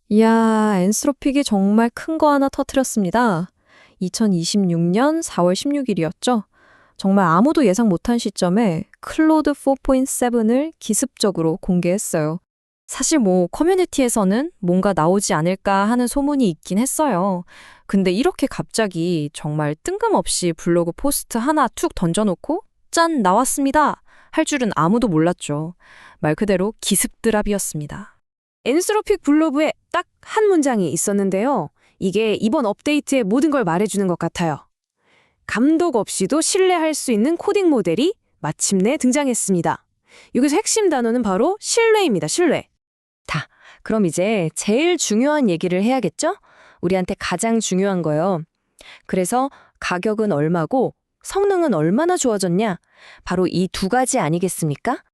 이야, 엔스로픽이 정말 큰 거 하나 터뜨렸습니다. 2026년 4월 16일이었죠. 정말 아무도 예상 못한 시점에 클로드 4.7을 기습적으로 공개했어요. 사실 커뮤니티에서는 뭔가 나오지 않을까 하는 소문이 있긴 했어요. 근데 이렇게 갑자기 정말 뜬금없이 블로그 포스트 하나 툭 던져놓고 짠, 나왔습니다 할 줄은 아무도 몰랐죠. 말 그대로 기습드랍이었습니다. 엔스로픽 블로그에 딱 한 문장이 있었는데요. 이게 이번 업데이트의 모든 걸 말해주는 것 같아요. 감독 없이도 신뢰할 수 있는 코딩 모델이 마침내 등장했습니다. 여기서 핵심 단어는 바로 신뢰입니다. 신뢰. 그럼 이제 제일 중요한 얘기를 해야겠죠? 우리한테 가장 중요한 거요. 그래서 가격은 얼마고 성능은 얼마나 좋아졌냐? 바로 이 두 가지 아니겠습니까?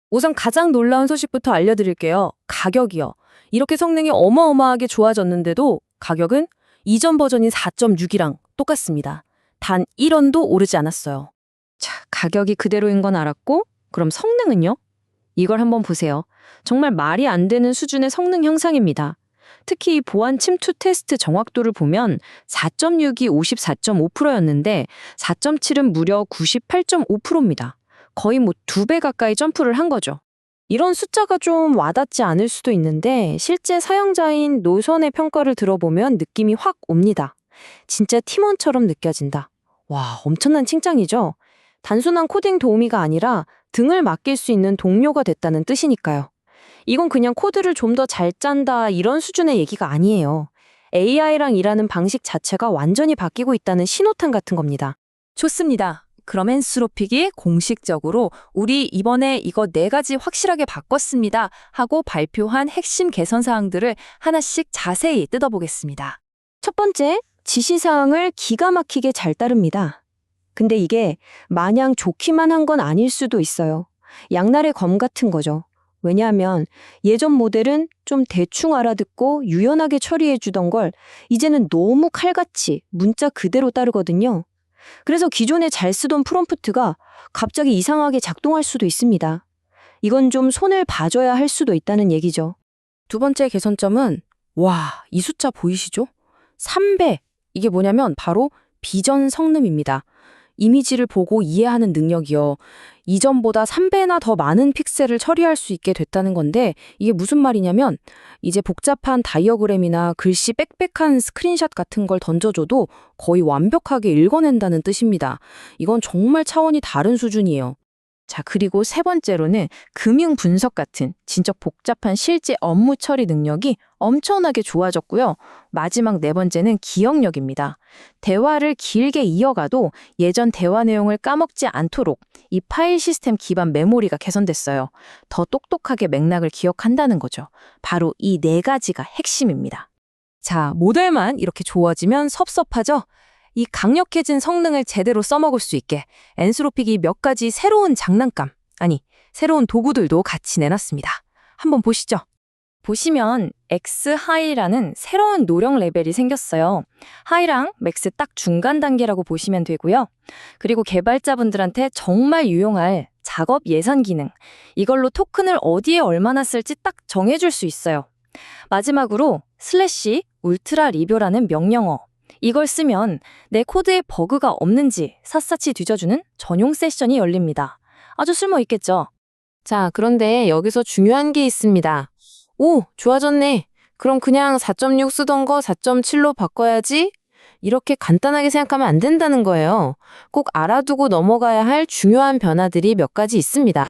우선 가장 놀라운 소식부터 알려드릴게요. 가격이요. 이렇게 성능이 어마어마하게 좋아졌는데도 가격은 이전 버전인 4.6이랑 똑같습니다. 단 1원도 오르지 않았어요. 자, 가격이 그대로인 건 알았고, 그럼 성능은요? 이걸 한번 보세요. 정말 말이 안 되는 수준의 성능 향상입니다. 특히 이 보안 침투 테스트 정확도를 보면 4.6이 54.5%였는데 4.7은 무려 98.5%입니다. 거의 2배 가까이 점프를 한 거죠. 이런 숫자가 좀 와닿지 않을 수도 있는데 실제 사용자인 노선의 평가를 들어보면 느낌이 확 옵니다. 진짜 팀원처럼 느껴진다. 와, 엄청난 칭찬이죠? 단순한 코딩 도우미가 아니라 등을 맡길 수 있는 동료가 됐다는 뜻이니까요. 이건 그냥 코드를 좀 더 잘 짠다 이런 수준의 얘기가 아니에요. AI랑 일하는 방식 자체가 완전히 바뀌고 있다는 신호탄 같은 겁니다. 좋습니다. 그럼 엔스로픽이 공식적으로 우리 이번에 이거 4가지 확실하게 바꿨습니다 하고 발표한 핵심 개선 사항들을 하나씩 자세히 뜯어보겠습니다. 첫 번째, 지시사항을 기가 막히게 잘 따릅니다. 근데 이게 마냥 좋기만 한 건 아닐 수도 있어요. 양날의 검 같은 거죠. 왜냐하면 예전 모델은 좀 대충 알아듣고 유연하게 처리해주던 걸 이제는 너무 칼같이 문자 그대로 따르거든요. 그래서 기존에 잘 쓰던 프롬프트가 갑자기 이상하게 작동할 수도 있습니다. 이건 좀 손을 봐줘야 할 수도 있다는 얘기죠. 두 번째 개선점은 이 숫자 보이시죠? 3배! 이게 뭐냐면 바로 비전 성능입니다. 이미지를 보고 이해하는 능력이요. 이전보다 3배나 더 많은 픽셀을 처리할 수 있게 됐다는 건데 이게 무슨 말이냐면 이제 복잡한 다이어그램이나 글씨 빽빽한 스크린샷 같은 걸 던져줘도 거의 완벽하게 읽어낸다는 뜻입니다. 이건 정말 차원이 다른 수준이에요. 자, 그리고 세 번째로는 금융 분석 같은 진짜 복잡한 실제 업무 처리 능력이 엄청나게 좋아졌고요. 마지막 네 번째는 기억력입니다. 대화를 길게 이어가도 예전 대화 내용을 까먹지 않도록 이 파일 시스템 기반 메모리가 개선됐어요. 더 똑똑하게 맥락을 기억한다는 거죠. 바로 이 네 가지가 핵심입니다. 자, 모델만 이렇게 좋아지면 섭섭하죠? 이 강력해진 성능을 제대로 써먹을 수 있게 엔스로픽이 몇 가지 새로운 장난감, 새로운 도구들도 같이 내놨습니다. 한번 보시죠. 보시면 X-하이라는 새로운 노령 레벨이 생겼어요. 하이랑 맥스 딱 중간 단계라고 보시면 되고요. 그리고 개발자분들한테 정말 유용할 작업 예산 기능, 이걸로 토큰을 어디에 얼마나 쓸지 딱 정해줄 수 있어요. 마지막으로 슬래시 울트라 리뷰라는 명령어, 이걸 쓰면 내 코드에 버그가 없는지 샅샅이 뒤져주는 전용 세션이 열립니다. 아주 쓸모있겠죠? 자, 그런데 여기서 중요한 게 있습니다. 오, 좋아졌네. 그럼 그냥 4.6 쓰던 거 4.7로 바꿔야지? 이렇게 간단하게 생각하면 안 된다는 거예요. 꼭 알아두고 넘어가야 할 중요한 변화들이 몇 가지 있습니다.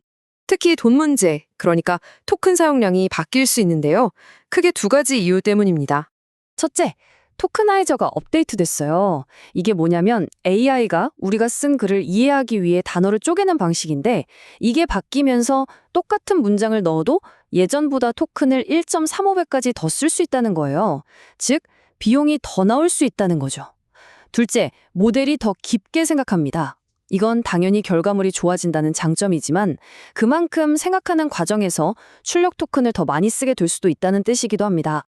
특히 돈 문제, 그러니까 토큰 사용량이 바뀔 수 있는데요. 크게 두 가지 이유 때문입니다. 첫째, 토크나이저가 업데이트됐어요. 이게 뭐냐면 AI가 우리가 쓴 글을 이해하기 위해 단어를 쪼개는 방식인데 이게 바뀌면서 똑같은 문장을 넣어도 예전보다 토큰을 1.35배까지 더 쓸 수 있다는 거예요. 즉, 비용이 더 나올 수 있다는 거죠. 둘째, 모델이 더 깊게 생각합니다. 이건 당연히 결과물이 좋아진다는 장점이지만 그만큼 생각하는 과정에서 출력 토큰을 더 많이 쓰게 될 수도 있다는 뜻이기도 합니다.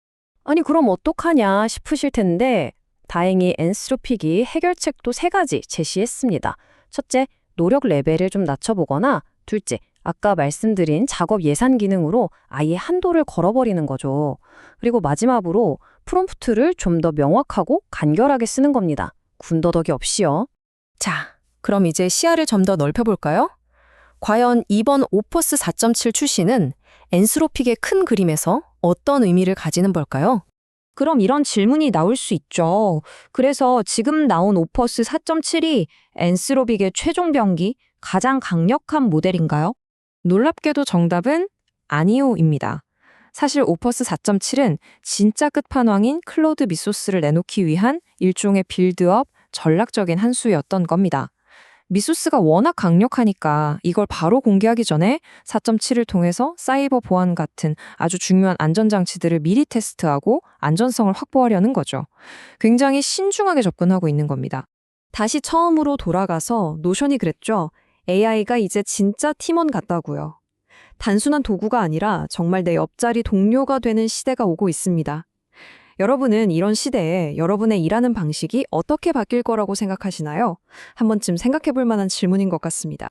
아니, 그럼 어떡하냐 싶으실 텐데 다행히 엔스로픽이 해결책도 3가지 제시했습니다. 첫째, 노력 레벨을 좀 낮춰보거나 둘째, 아까 말씀드린 작업 예산 기능으로 아예 한도를 걸어버리는 거죠. 그리고 마지막으로 프롬프트를 좀 더 명확하고 간결하게 쓰는 겁니다. 군더더기 없이요. 자, 그럼 이제 시야를 좀 더 넓혀볼까요? 과연 이번 오퍼스 4.7 출시는 엔스로픽의 큰 그림에서 어떤 의미를 가지는 걸까요? 그럼 이런 질문이 나올 수 있죠. 그래서 지금 나온 오퍼스 4.7이 엔스로빅의 최종 병기, 가장 강력한 모델인가요? 놀랍게도 정답은 아니오입니다. 사실 오퍼스 4.7은 진짜 끝판왕인 클로드 미소스를 내놓기 위한 일종의 빌드업, 전략적인 한 수였던 겁니다. 미소스가 워낙 강력하니까 이걸 바로 공개하기 전에 4.7을 통해서 사이버 보안 같은 아주 중요한 안전장치들을 미리 테스트하고 안전성을 확보하려는 거죠. 굉장히 신중하게 접근하고 있는 겁니다. 다시 처음으로 돌아가서 노션이 그랬죠. AI가 이제 진짜 팀원 같다고요. 단순한 도구가 아니라 정말 내 옆자리 동료가 되는 시대가 오고 있습니다. 여러분은 이런 시대에 여러분의 일하는 방식이 어떻게 바뀔 거라고 생각하시나요? 한 번쯤 생각해 볼 만한 질문인 것 같습니다.